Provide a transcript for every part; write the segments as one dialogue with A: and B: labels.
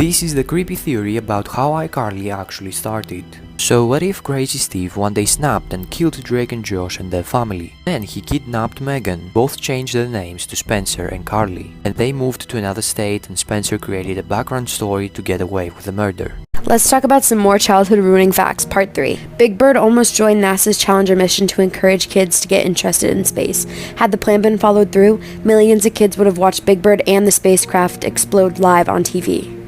A: This is the creepy theory about how iCarly actually started. So what if Crazy Steve one day snapped and killed Drake and Josh and their family? Then he kidnapped Megan, both changed their names to Spencer and Carly, and they moved to another state and Spencer created a background story to get away with the murder.
B: Let's talk about some more childhood ruining facts, part 3. Big Bird almost joined NASA's Challenger mission to encourage kids to get interested in space. Had the plan been followed through, millions of kids would have watched Big Bird and the spacecraft explode live on TV.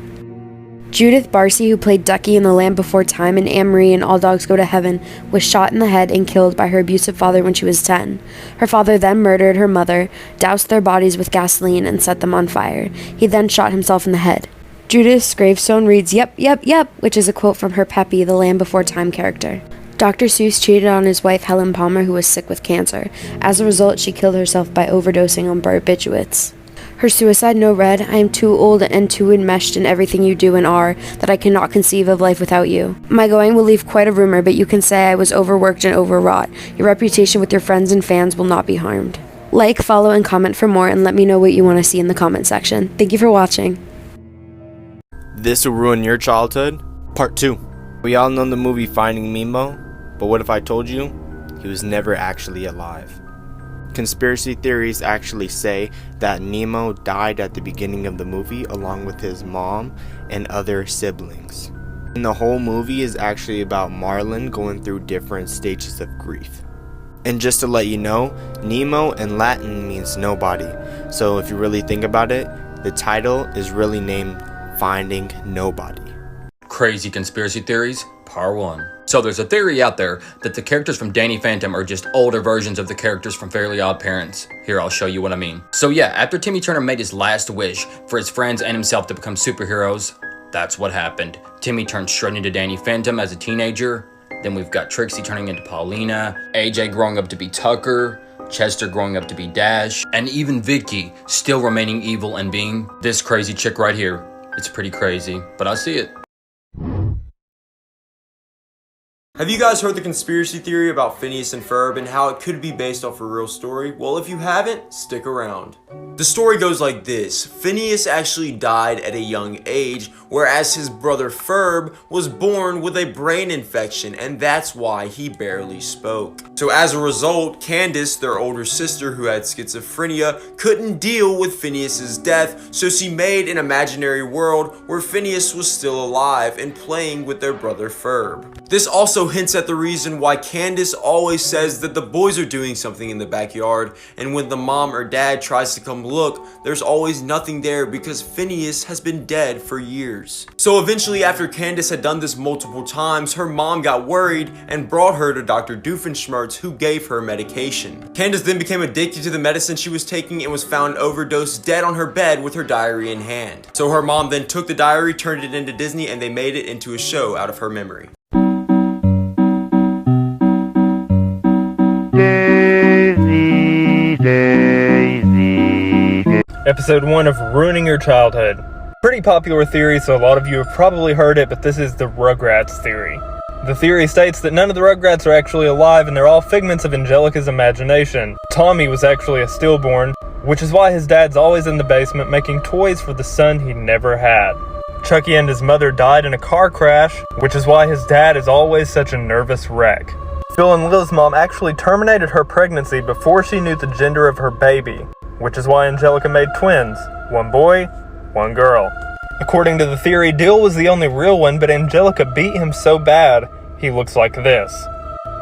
B: Judith Barcy, who played Ducky in The Land Before Time and Anne-Marie in All Dogs Go to Heaven, was shot in the head and killed by her abusive father when she was 10. Her father then murdered her mother, doused their bodies with gasoline, and set them on fire. He then shot himself in the head. Judith's gravestone reads, "Yep, yep, yep," which is a quote from her Peppy, the Land Before Time character. Dr. Seuss cheated on his wife Helen Palmer, who was sick with cancer. As a result, she killed herself by overdosing on barbiturates. Her suicide note read, "I am too old and too enmeshed in everything you do and are that I cannot conceive of life without you. My going will leave quite a rumor, but you can say I was overworked and overwrought. Your reputation with your friends and fans will not be harmed." Like, follow, and comment for more, and let me know what you want to see in the comment section. Thank you for watching.
C: This will ruin your childhood? Part 2. We all know the movie Finding Nemo, but what if I told you he was never actually alive? Conspiracy theories actually say that Nemo died at the beginning of the movie along with his mom and other siblings. And the whole movie is actually about Marlin going through different stages of grief. And just to let you know, Nemo in Latin means nobody. So if you really think about it, the title is really named Finding Nobody.
D: Crazy conspiracy theories, part 1. So there's a theory out there that the characters from Danny Phantom are just older versions of the characters from Fairly Odd Parents. Here, I'll show you what I mean. So yeah, after Timmy Turner made his last wish for his friends and himself to become superheroes, that's what happened. Timmy turned straight into Danny Phantom as a teenager. Then we've got Trixie turning into Paulina, AJ growing up to be Tucker, Chester growing up to be Dash, and even Vicky still remaining evil and being this crazy chick right here. It's pretty crazy, but I see it.
E: Have you guys heard the conspiracy theory about Phineas and Ferb and how it could be based off a real story? Well, if you haven't, stick around. The story goes like this. Phineas actually died at a young age, whereas his brother Ferb was born with a brain infection, and that's why he barely spoke. So as a result, Candace, their older sister who had schizophrenia, couldn't deal with Phineas's death, so she made an imaginary world where Phineas was still alive and playing with their brother Ferb. This also hints at the reason why Candace always says that the boys are doing something in the backyard, and when the mom or dad tries to come look, there's always nothing there because Phineas has been dead for years. So eventually, after Candace had done this multiple times, her mom got worried and brought her to Dr. Doofenshmirtz, who gave her medication. Candace then became addicted to the medicine she was taking and was found overdosed dead on her bed with her diary in hand. So her mom then took the diary, turned it into Disney, and they made it into a show out of her memory.
F: Episode 1 of Ruining Your Childhood. Pretty popular theory, so a lot of you have probably heard it, but this is the Rugrats theory. The theory states that none of the Rugrats are actually alive and they're all figments of Angelica's imagination. Tommy was actually a stillborn, which is why his dad's always in the basement making toys for the son he never had. Chucky and his mother died in a car crash, which is why his dad is always such a nervous wreck. Phil and Lil's mom actually terminated her pregnancy before she knew the gender of her baby, which is why Angelica made twins, one boy, one girl. According to the theory, Dill was the only real one, but Angelica beat him so bad, he looks like this.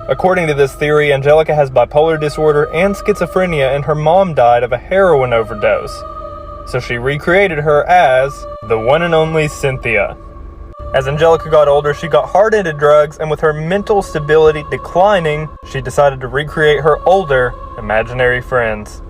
F: According to this theory, Angelica has bipolar disorder and schizophrenia, and her mom died of a heroin overdose. So she recreated her as the one and only Cynthia. As Angelica got older, she got hard into drugs, and with her mental stability declining, she decided to recreate her older, imaginary friends.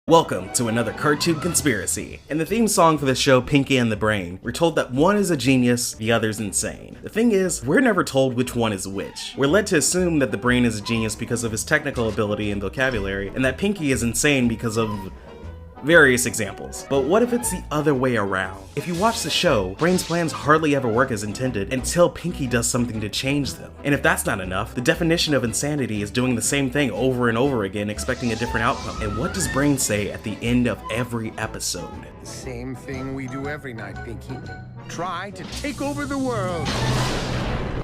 G: Welcome to another cartoon conspiracy. In the theme song for the show Pinky and the Brain, we're told that one is a genius, the other's insane. The thing is, we're never told which one is which. We're led to assume that the brain is a genius because of his technical ability and vocabulary, and that Pinky is insane because of Various examples. But what if it's the other way around? If you watch the show, Brain's plans hardly ever work as intended until Pinky does something to change them. And if that's not enough, the definition of insanity is doing the same thing over and over again, expecting a different outcome. And what does Brain say at the end of every episode?
H: Same thing we do every night, Pinky. Try to take over the world.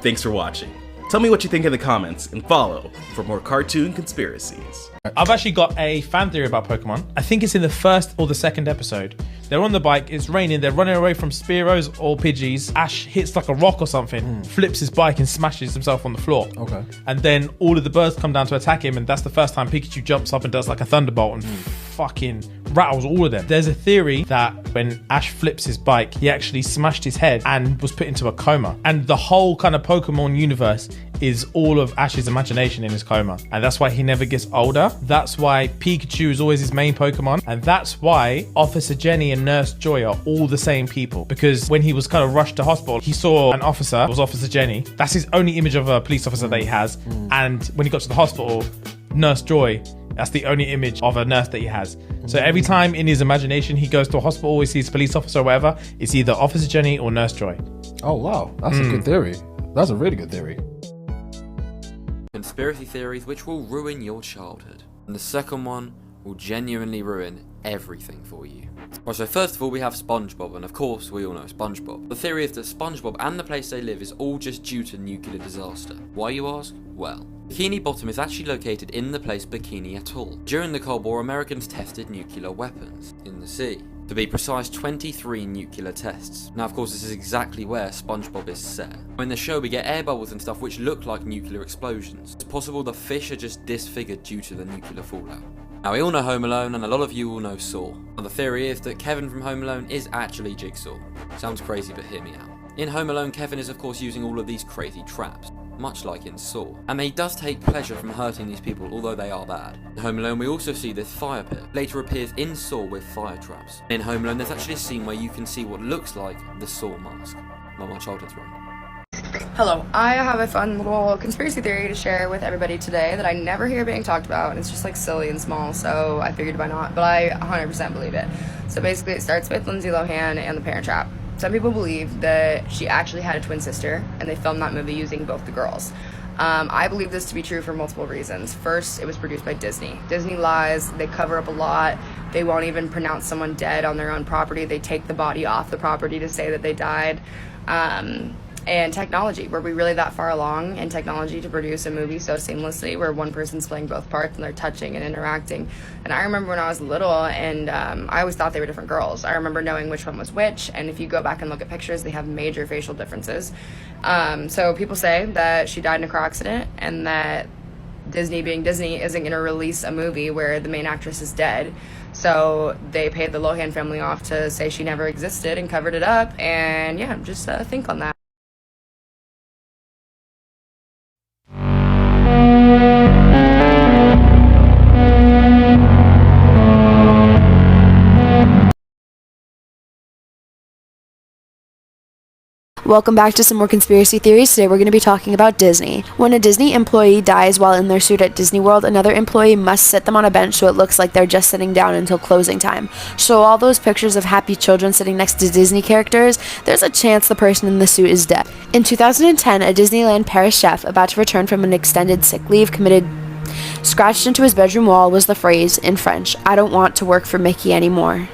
G: Thanks for watching. Tell me what you think in the comments, and follow for more cartoon conspiracies.
I: I've actually got a fan theory about Pokemon. I think it's in the first or the second episode. They're on the bike, it's raining, they're running away from Spearows or Pidgeys. Ash hits like a rock or something, flips his bike and smashes himself on the floor.
J: Okay.
I: And then all of the birds come down to attack him, and that's the first time Pikachu jumps up and does like a thunderbolt and fucking rattles all of them. There's a theory that when Ash flips his bike, he actually smashed his head and was put into a coma. And the whole kind of Pokemon universe is all of Ash's imagination in his coma. And that's why he never gets older. That's why Pikachu is always his main Pokemon. And that's why Officer Jenny and Nurse Joy are all the same people. Because when he was kind of rushed to hospital, he saw an officer, it was Officer Jenny. That's his only image of a police officer that he has. And when he got to the hospital, Nurse Joy, that's the only image of a nurse that he has. So every time in his imagination he goes to a hospital or he sees a police officer or whatever, it's either Officer Jenny or Nurse Joy.
J: Oh wow, that's a good theory. That's a really good theory.
K: Conspiracy theories which will ruin your childhood. And the second one will genuinely ruin everything for you. Right, so first of all we have SpongeBob, and of course we all know SpongeBob. The theory is that SpongeBob and the place they live is all just due to nuclear disaster. Why, you ask? Well, Bikini Bottom is actually located in the place Bikini Atoll. During the Cold War, Americans tested nuclear weapons in the sea. To be precise, 23 nuclear tests. Now, of course, this is exactly where SpongeBob is set. In the show, we get air bubbles and stuff which look like nuclear explosions. It's possible the fish are just disfigured due to the nuclear fallout. Now, we all know Home Alone, and a lot of you all know Saw. Now, the theory is that Kevin from Home Alone is actually Jigsaw. Sounds crazy, but hear me out. In Home Alone, Kevin is of course using all of these crazy traps, much like in Saw. And he does take pleasure from hurting these people, although they are bad. In Home Alone, we also see this fire pit. Later appears in Saw with fire traps. In Home Alone, there's actually a scene where you can see what looks like the Saw mask. Well, my childhood's ruined.
L: Hello, I have a fun little conspiracy theory to share with everybody today that I never hear being talked about, and it's just like silly and small, so I figured why not, but I 100% believe it. So basically it starts with Lindsay Lohan and The Parent Trap. Some people believe that she actually had a twin sister, and they filmed that movie using both the girls. I believe this to be true for multiple reasons. First, it was produced by Disney. Disney lies, they cover up a lot, they won't even pronounce someone dead on their own property, they take the body off the property to say that they died. And technology, were we really that far along in technology to produce a movie so seamlessly where one person's playing both parts and they're touching and interacting? And I remember when I was little and I always thought they were different girls. I remember knowing which one was which, and if you go back and look at pictures, they have major facial differences. So people say that she died in a car accident and that Disney, being Disney, isn't going to release a movie where the main actress is dead. So they paid the Lohan family off to say she never existed and covered it up, and yeah, just think on that.
B: Welcome back to some more conspiracy theories. Today we're going to be talking about Disney. When a Disney employee dies while in their suit at Disney World, another employee must sit them on a bench so it looks like they're just sitting down until closing time. So all those pictures of happy children sitting next to Disney characters, there's a chance the person in the suit is dead. In 2010, a Disneyland Paris chef about to return from an extended sick leave scratched into his bedroom wall was the phrase, in French, "I don't want to work for Mickey anymore."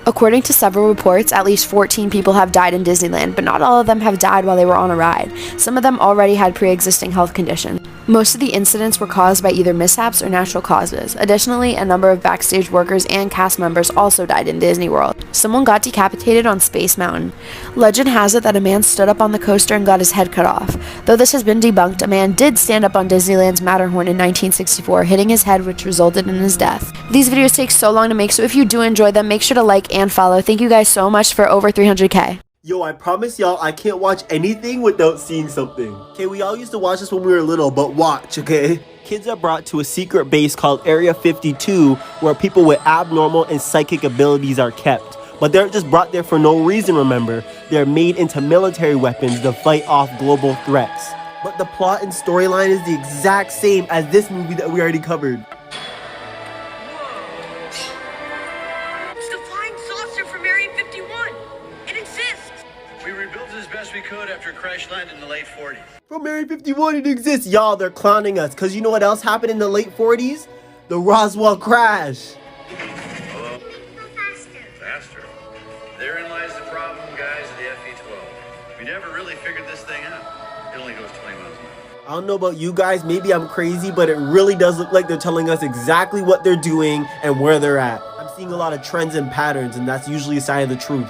B: According to several reports, at least 14 people have died in Disneyland, but not all of them have died while they were on a ride. Some of them already had pre-existing health conditions. Most of the incidents were caused by either mishaps or natural causes. Additionally, a number of backstage workers and cast members also died in Disney World. Someone got decapitated on Space Mountain. Legend has it that a man stood up on the coaster and got his head cut off. Though this has been debunked, a man did stand up on Disneyland's Matterhorn in 1964, hitting his head, which resulted in his death. These videos take so long to make, so if you do enjoy them, make sure to like and follow. Thank you guys so much for over 300k.
M: Yo, I promise y'all I can't watch anything without seeing something. Okay, we all used to watch this when we were little, but watch, okay? Kids are brought to a secret base called Area 52 where people with abnormal and psychic abilities are kept. But they're just brought there for no reason, remember. They're made into military weapons to fight off global threats. But the plot and storyline is the exact same as this movie that we already covered.
N: best we could after it crash landed in the late 40s.
M: From Area 51 it exists. Y'all, they're clowning us. Cause you know what else happened in the late 40s? The Roswell crash.
N: Hello? Faster. Therein lies the problem, guys, of the FE-12. We never really figured this thing out. It only goes 20 miles an hour.
M: I don't know about you guys, maybe I'm crazy, but it really does look like they're telling us exactly what they're doing and where they're at. I'm seeing a lot of trends and patterns, and that's usually a sign of the truth.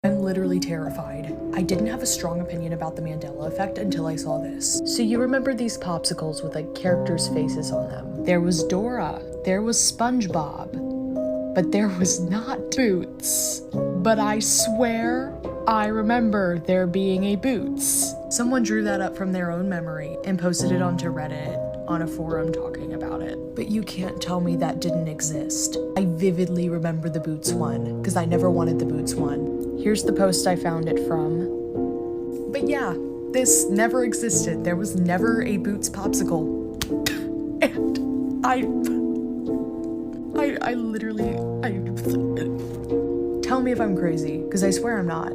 O: I'm literally terrified. I didn't have a strong opinion about the Mandela effect until I saw this. So you remember these popsicles with like characters' faces on them? There was Dora, there was SpongeBob, but there was not Boots. But I swear I remember there being a Boots. Someone drew that up from their own memory and posted it onto Reddit on a forum talking about it. But you can't tell me that didn't exist. I vividly remember the Boots one, because I never wanted the Boots one. Here's the post I found it from. But yeah, this never existed. There was never a Boots popsicle. And I literally, tell me if I'm crazy, because I swear I'm not.